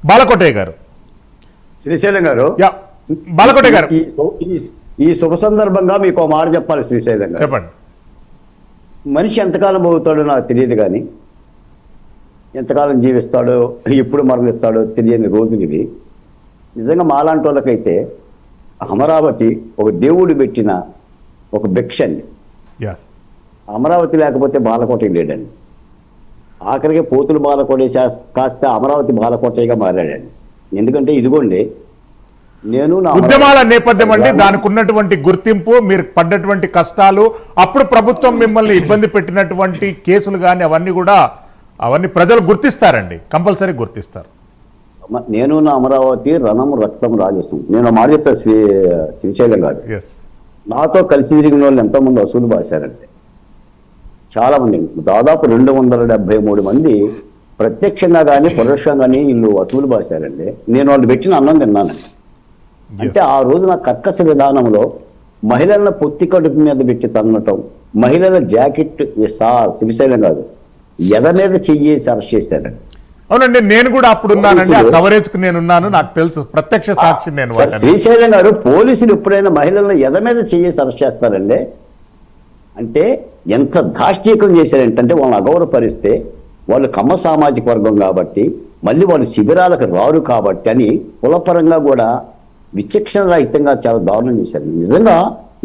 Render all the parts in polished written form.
బాలకోటయ్య గారు, శ్రీశైలం గారు, బాలకోటయ్య గారు, ఈ శుభ సందర్భంగా మీకు మాట చెప్పాలి. శ్రీశైలం గారు, చెప్పండి. మనిషి ఎంతకాలం పోతాడో నాకు తెలియదు, కానీ ఎంతకాలం జీవిస్తాడో ఎప్పుడు మరణిస్తాడో తెలియని రోజులు ఇవి. నిజంగా మాలాంటి వాళ్ళకైతే అమరావతి ఒక దేవుడు పెట్టిన ఒక భిక్ష అండి. అమరావతి లేకపోతే బాలకోటయ్య లేడండి. ఆఖరికి పోతులు బాలకోటయ్య కాస్త అమరావతి బాలకోటయ్యగా మారాడండి. ఎందుకంటే ఇదిగోండి, నేను ఉద్యమాల నేపథ్యం అండి, దానికి ఉన్నటువంటి గుర్తింపు, మీరు పడ్డటువంటి కష్టాలు, అప్పుడు ప్రభుత్వం మిమ్మల్ని ఇబ్బంది పెట్టినటువంటి కేసులు కానీ అవన్నీ ప్రజలు గుర్తిస్తారండి, కంపల్సరీ గుర్తిస్తారు. నేను నా అమరావతి రణము రక్తం రాజస్వం. నేను మాట చెప్తా శ్రీశైలం గారు, నాతో కలిసి తిరిగిన వాళ్ళు ఎంతోమంది వసూలు బాసారంటే చాలా మంది, దాదాపు 273 మంది ప్రత్యక్షంగా కానీ పరోక్షంగా కానీ వీళ్ళు వసూలు బాసారండి. నేను వాళ్ళు పెట్టిన అన్నం తిన్నానండి. అంటే ఆ రోజు నా కర్కశ విధానంలో మహిళలను పొత్తి కడుపు మీద పెట్టి తన్నటం, మహిళల జాకెట్ శ్రీశైలం కాదు ఎద మీద చెయ్యేసి అరెస్ట్ చేశారండి. అవునండి, నేను కూడా అప్పుడు ఉన్నానండి, ఆ కవరేజ్ కి నేనున్నాను, నాకు తెలుసు, ప్రత్యక్ష సాక్షి నేను. శ్రీశైలం గారు, పోలీసులు ఎప్పుడైనా మహిళలను ఎద మీద చెయ్యేసి అరెస్ట్ చేస్తారండి. అంటే ఎంత దాష్టీకం చేశారంటే వాళ్ళని అగౌరవపరిస్తే వాళ్ళు కమ్మ సామాజిక వర్గం కాబట్టి మళ్ళీ వాళ్ళు శిబిరాలకు రారు కాబట్టి అని కులపరంగా కూడా విచక్షణ రహితంగా చాలా దారుణం చేశారు. నిజంగా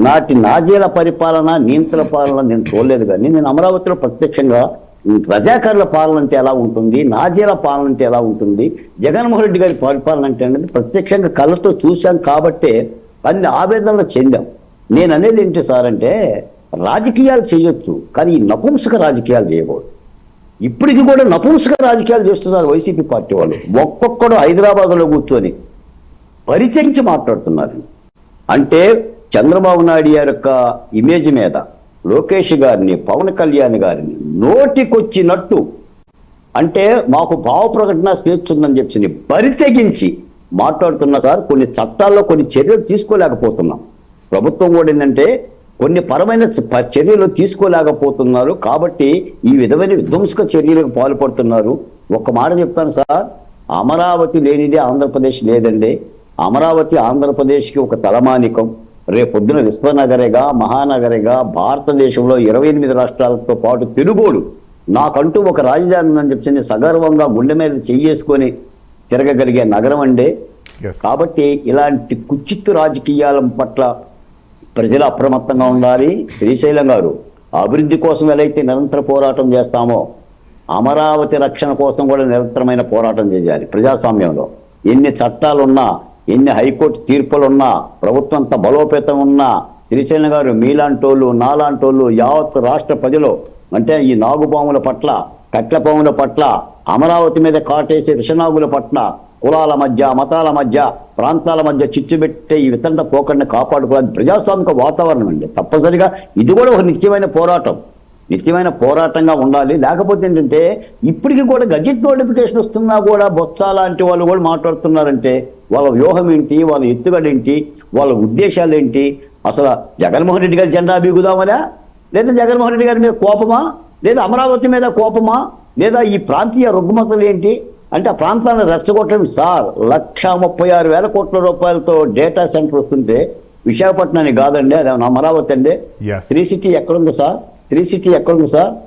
నాటి నాజీల పరిపాలన, నియంత్రణ పాలన నేను చూడలేదు, కానీ నేను అమరావతిలో ప్రత్యక్షంగా రజాకారుల పాలన అంటే ఎలా ఉంటుంది, నాజీల పాలన అంటే ఎలా ఉంటుంది, జగన్మోహన్ రెడ్డి గారి పరిపాలన అంటే అనేది ప్రత్యక్షంగా కళ్ళతో చూశాం కాబట్టే అన్ని ఆవేదనలు చెందాం. నేను అనేది ఏంటి సార్ అంటే, రాజకీయాలు చేయొచ్చు, కానీ ఈ నపుంసక రాజకీయాలు చేయకూడదు. ఇప్పటికి కూడా నపుంసక రాజకీయాలు చేస్తున్నారు వైసీపీ పార్టీ వాళ్ళు. ఒక్కొక్కడు హైదరాబాద్లో కూర్చొని పరిచయించి మాట్లాడుతున్నారు. అంటే చంద్రబాబు నాయుడు గారి యొక్క ఇమేజ్ మీద లోకేష్ గారిని, పవన్ కళ్యాణ్ గారిని నోటికొచ్చినట్టు, అంటే మాకు భావ ప్రకటన స్వేచ్ఛ ఉందని చెప్పి పరితెగించి మాట్లాడుతున్నా సార్. కొన్ని చట్టాల్లో కొన్ని చర్యలు తీసుకోలేకపోతున్నాం. ప్రభుత్వం కూడా ఏంటంటే కొన్ని పరమైన చర్యలు తీసుకోలేకపోతున్నారు కాబట్టి ఈ విధమైన విధ్వంసక చర్యలకు పాల్పడుతున్నారు. ఒక్క మాట చెప్తాను సార్, అమరావతి లేనిదే ఆంధ్రప్రదేశ్ లేదండి. అమరావతి ఆంధ్రప్రదేశ్కి ఒక తలమానికం. రేపొద్దున విశ్వనగరిగా, మహానగరిగా భారతదేశంలో 28 రాష్ట్రాలతో పాటు తెలుగోడు నాకంటూ ఒక రాజధాని ఉందని చెప్పి సగర్వంగా గుండె మీద చెయ్యేసుకొని తిరగగలిగే నగరం అండి. కాబట్టి ఇలాంటి కుచిత్తు రాజకీయాల పట్ల ప్రజలు అప్రమత్తంగా ఉండాలి. శ్రీశైలం గారు, అభివృద్ధి కోసం ఎలా అయితే నిరంతర పోరాటం చేస్తామో అమరావతి రక్షణ కోసం కూడా నిరంతరమైన పోరాటం చేయాలి. ప్రజాస్వామ్యంలో ఎన్ని చట్టాలున్నా, ఎన్ని హైకోర్టు తీర్పులున్నా, ప్రభుత్వం అంత బలోపేతం ఉన్నా, శ్రీశైలం గారు మీలాంటోళ్ళు, నాలాంటోళ్ళు, యావత్ రాష్ట్ర ప్రజలు అంటే ఈ నాగుపాముల పట్ల, కట్లపాముల పట్ల, అమరావతి మీద కాటేసే విషనాగుల పట్ల, కులాల మధ్య, మతాల మధ్య, ప్రాంతాల మధ్య చిచ్చు పెట్టే ఈ వితండ పోకడిని కాపాడుకోవాలి. ప్రజాస్వామిక వాతావరణం అండి. తప్పనిసరిగా ఇది కూడా ఒక నిత్యమైన పోరాటంగా ఉండాలి. లేకపోతే ఏంటంటే ఇప్పటికీ కూడా గజెట్ నోటిఫికేషన్ వస్తున్నా కూడా బొత్స లాంటి వాళ్ళు కూడా మాట్లాడుతున్నారంటే వాళ్ళ వ్యూహం ఏంటి, వాళ్ళ ఎత్తుగడ ఏంటి, వాళ్ళ ఉద్దేశాలు ఏంటి? అసలు జగన్మోహన్ రెడ్డి గారి జెండా బీగుదామనా, లేదా జగన్మోహన్ రెడ్డి గారి మీద కోపమా, లేదా అమరావతి మీద కోపమా, లేదా ఈ ప్రాంతీయ రుగ్మతలు ఏంటి అంటే ఆ ప్రాంతాలను రెచ్చగొట్టడం సార్. 136,000 కోట్ల రూపాయలతో డేటా సెంటర్ వస్తుంటే విశాఖపట్నానికి కాదండి, అది అమరావతి అండి. త్రీ సిటీ ఎక్కడుంది సార్?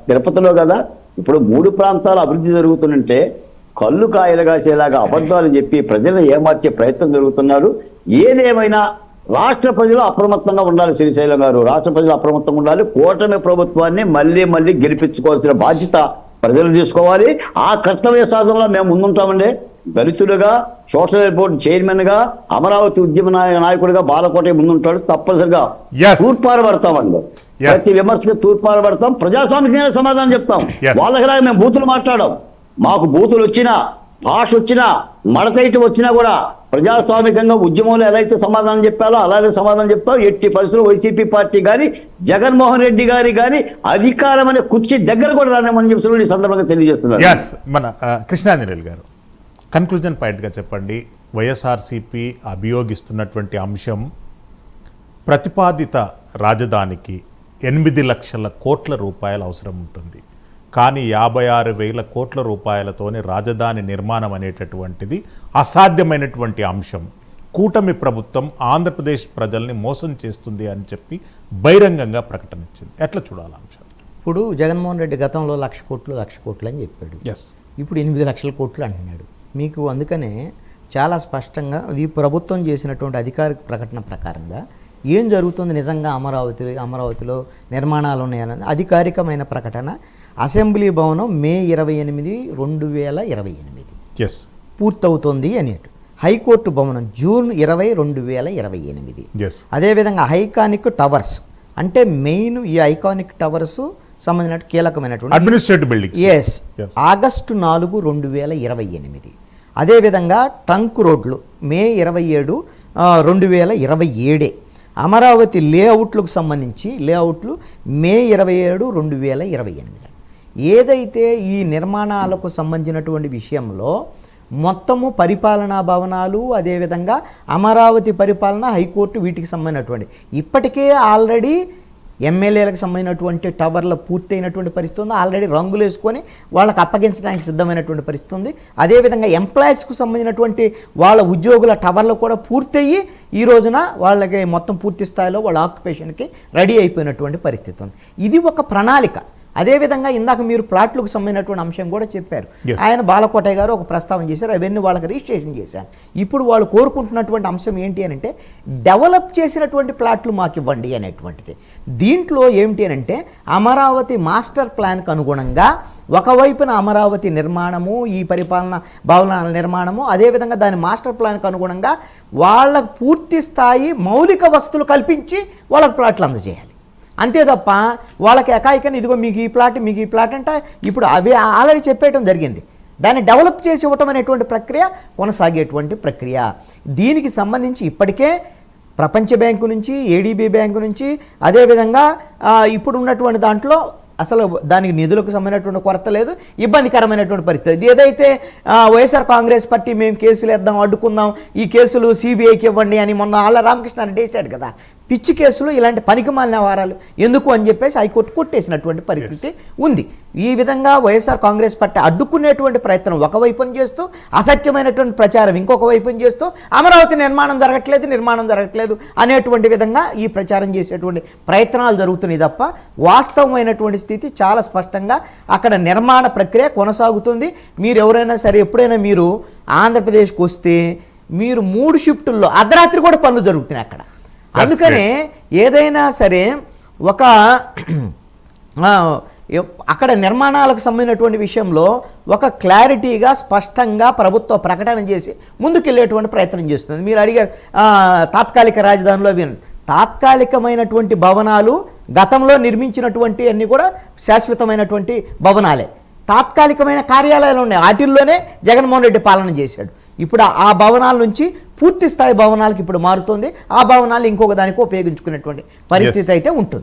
తిరుపతిలో కదా. ఇప్పుడు 3 ప్రాంతాలు అభివృద్ధి జరుగుతుంటే కళ్ళు కాయలు కాసేలాగా అబద్ధాలు చెప్పి ప్రజలను ఏమార్చే ప్రయత్నం జరుగుతున్నారు. ఏదేమైనా రాష్ట్ర ప్రజలు అప్రమత్తంగా ఉండాలి. శ్రీశైలం గారు, రాష్ట్ర ప్రజలు అప్రమత్తంగా ఉండాలి. కూటమి ప్రభుత్వాన్ని మళ్ళీ గెలిపించుకోవాల్సిన బాధ్యత ప్రజలు తీసుకోవాలి. ఆ కర్తవ్య సాధనలో మేము ముందుంటామండి. దళితులుగా, సోషల్ బోర్డు చైర్మన్ గా, అమరావతి ఉద్యమ నాయకుడిగా బాలకోటయ్య ముందుంటాడు. తప్పనిసరిగా తూర్పారబడతామండి. ప్రతి విమర్శకు తూర్పారబడతాం. ప్రజాస్వామికంగా సమాధానం చెప్తాం. వాళ్ళకిలాగా మేము బూతులు మాట్లాడాం. మాకు బూతులు వచ్చినా, భాష వచ్చినా, మడతైటి వచ్చినా కూడా ప్రజాస్వామికంగా ఉద్యమంలో ఎలా అయితే సమాధానం చెప్పాలో అలాగే సమాధానం చెప్తాం. ఎట్టి పరిస్థితుల్లో వైసీపీ పార్టీ కానీ, జగన్మోహన్ రెడ్డి గారి కానీ అధికారం అనే కుర్చీ దగ్గర కూడా రానేమని చెప్పి ఈ సందర్భంగా తెలియజేస్తున్నారు. మన కృష్ణాంజనేయులు గారు, కన్క్లూజన్ పాయింట్గా చెప్పండి. వైఎస్ఆర్సీపీ అభియోగిస్తున్నటువంటి అంశం ప్రతిపాదిత రాజధానికి 8 లక్షల కోట్ల రూపాయలు అవసరం ఉంటుంది. కానీ 56,000 కోట్ల రూపాయలతోని రాజధాని నిర్మాణం అనేటటువంటిది అసాధ్యమైనటువంటి అంశం. కూటమి ప్రభుత్వం ఆంధ్రప్రదేశ్ ప్రజల్ని మోసం చేస్తుంది అని చెప్పి బహిరంగంగా ప్రకటన ఇచ్చింది. ఎట్లా చూడాలి అంశం? ఇప్పుడు జగన్మోహన్ రెడ్డి గతంలో 1,00,00,000 కోట్లు అని చెప్పాడు. ఎస్, ఇప్పుడు 8,00,000 కోట్లు అంటున్నాడు. మీకు అందుకనే చాలా స్పష్టంగా ఈ ప్రభుత్వం చేసినటువంటి అధికారిక ప్రకటన ప్రకారంగా ఏం జరుగుతుంది నిజంగా అమరావతిలో నిర్మాణాలు ఉన్నాయన్నది అధికారికమైన ప్రకటన. అసెంబ్లీ భవనం మే 28, 2028 ఎస్ పూర్తవుతుంది అనేటు. హైకోర్టు భవనం జూన్ 20, 2028. ఎస్. అదేవిధంగా ఐకానిక్ టవర్స్ అంటే మెయిన్ ఈ ఐకానిక్ టవర్స్ సంబంధించిన కీలకమైనటువంటి అడ్మినిస్ట్రేటివ్ బిల్డింగ్. Yes, August 4, 2028. అదేవిధంగా ట్రంక్ రోడ్లు మే 27, 2027. అమరావతి లేఅవుట్లకు సంబంధించి లేఅవుట్లు మే 27, 2028. ఏదైతే ఈ నిర్మాణాలకు సంబంధించినటువంటి విషయంలో మొత్తము పరిపాలనా భవనాలు, అదేవిధంగా అమరావతి పరిపాలన, హైకోర్టు వీటికి సంబంధించినటువంటి ఇప్పటికే ఆల్రెడీ ఎమ్మెల్యేలకు సంబంధించినటువంటి టవర్ల పూర్తయినటువంటి పరిస్థితి ఉంది. ఆల్రెడీ రంగులు వేసుకొని వాళ్ళకి అప్పగించడానికి సిద్ధమైనటువంటి పరిస్థితి ఉంది. అదేవిధంగా ఎంప్లాయీస్కు సంబంధించినటువంటి వాళ్ళ ఉద్యోగుల టవర్లు కూడా పూర్తయ్యి ఈ రోజున వాళ్ళకి మొత్తం పూర్తి స్థాయిలో వాళ్ళ ఆక్యుపేషన్కి రెడీ అయిపోయినటువంటి పరిస్థితి ఉంది. ఇది ఒక ప్రణాళిక. అదేవిధంగా ఇందాక మీరు ప్లాట్లకు సంబంధించినటువంటి అంశం కూడా చెప్పారు. ఆయన బాలకోటయ్య గారు ఒక ప్రస్తావన చేశారు, అవన్నీ వాళ్ళకి రిజిస్ట్రేషన్ చేశాను. ఇప్పుడు వాళ్ళు కోరుకుంటున్నటువంటి అంశం ఏంటి అని అంటే డెవలప్ చేసినటువంటి ప్లాట్లు మాకు ఇవ్వండి అనేటువంటిది. దీంట్లో ఏమిటి అని అంటే అమరావతి మాస్టర్ ప్లాన్కి అనుగుణంగా ఒకవైపున అమరావతి నిర్మాణము, ఈ పరిపాలన భవనాల నిర్మాణము, అదేవిధంగా దాని మాస్టర్ ప్లాన్కి అనుగుణంగా వాళ్ళకు పూర్తి స్థాయి మౌలిక వసతులు కల్పించి వాళ్ళకు ప్లాట్లు అందజేయాలి. అంతే తప్ప వాళ్ళకి ఎకాయికని ఇదిగో మీకు ఈ ప్లాట్ అంటే ఇప్పుడు అవి ఆల్రెడీ చెప్పేయటం జరిగింది. దాన్ని డెవలప్ చేసి ఇవ్వటం అనేటువంటి ప్రక్రియ కొనసాగేటువంటి ప్రక్రియ. దీనికి సంబంధించి ఇప్పటికే ప్రపంచ బ్యాంకు నుంచి, ఏడీబీ బ్యాంకు నుంచి, అదేవిధంగా ఇప్పుడు ఉన్నటువంటి దాంట్లో అసలు దానికి నిధులకు సంబంధించినటువంటి కొరత లేదు, ఇబ్బందికరమైనటువంటి పరిస్థితి. ఏదైతే వైఎస్ఆర్ కాంగ్రెస్ పార్టీ మేము కేసులు వేద్దాం, అడ్డుకుందాం, ఈ కేసులు సిబిఐకి ఇవ్వండి అని మొన్న ఆళ్ళ రామకృష్ణారెడ్డి వేశాడు కదా, పిచ్చి కేసులు, ఇలాంటి పనికిమాలిన వ్యవహారాలు ఎందుకు అని చెప్పేసి హైకోర్టు కొట్టేసినటువంటి పరిస్థితి ఉంది. ఈ విధంగా వైఎస్ఆర్ కాంగ్రెస్ పార్టీ అడ్డుకునేటువంటి ప్రయత్నం ఒకవైపున చేస్తూ, అసత్యమైనటువంటి ప్రచారం ఇంకొక వైపున చేస్తూ, అమరావతి నిర్మాణం జరగట్లేదు అనేటువంటి విధంగా ఈ ప్రచారం చేసేటువంటి ప్రయత్నాలు జరుగుతున్నాయి తప్ప వాస్తవమైనటువంటి స్థితి చాలా స్పష్టంగా అక్కడ నిర్మాణ ప్రక్రియ కొనసాగుతుంది. మీరు ఎవరైనా సరే ఎప్పుడైనా మీరు ఆంధ్రప్రదేశ్కి వస్తే మీరు 3 షిఫ్టుల్లో అర్ధరాత్రి కూడా పనులు జరుగుతున్నాయి అక్కడ. అందుకనే ఏదైనా సరే ఒక అక్కడ నిర్మాణాలకు సంబంధించినటువంటి విషయంలో ఒక క్లారిటీగా స్పష్టంగా ప్రభుత్వ ప్రకటన చేసి ముందుకెళ్ళేటువంటి ప్రయత్నం చేస్తుంది. మీరు అడిగారు తాత్కాలిక రాజధానిలో తాత్కాలికమైనటువంటి భవనాలు గతంలో నిర్మించినటువంటి అన్నీ కూడా శాశ్వతమైనటువంటి భవనాలే. తాత్కాలికమైన కార్యాలయాలు ఉన్నాయి, వాటిల్లోనే జగన్మోహన్ రెడ్డి పాలన చేశాడు. ఇప్పుడు ఆ భవనాల నుంచి పూర్తి స్థాయి భవనాలకు ఇప్పుడు మారుతుంది. ఆ భవనాలు ఇంకొక దానికి ఉపయోగించుకునేటువంటి పరిస్థితి అయితే ఉంటుంది.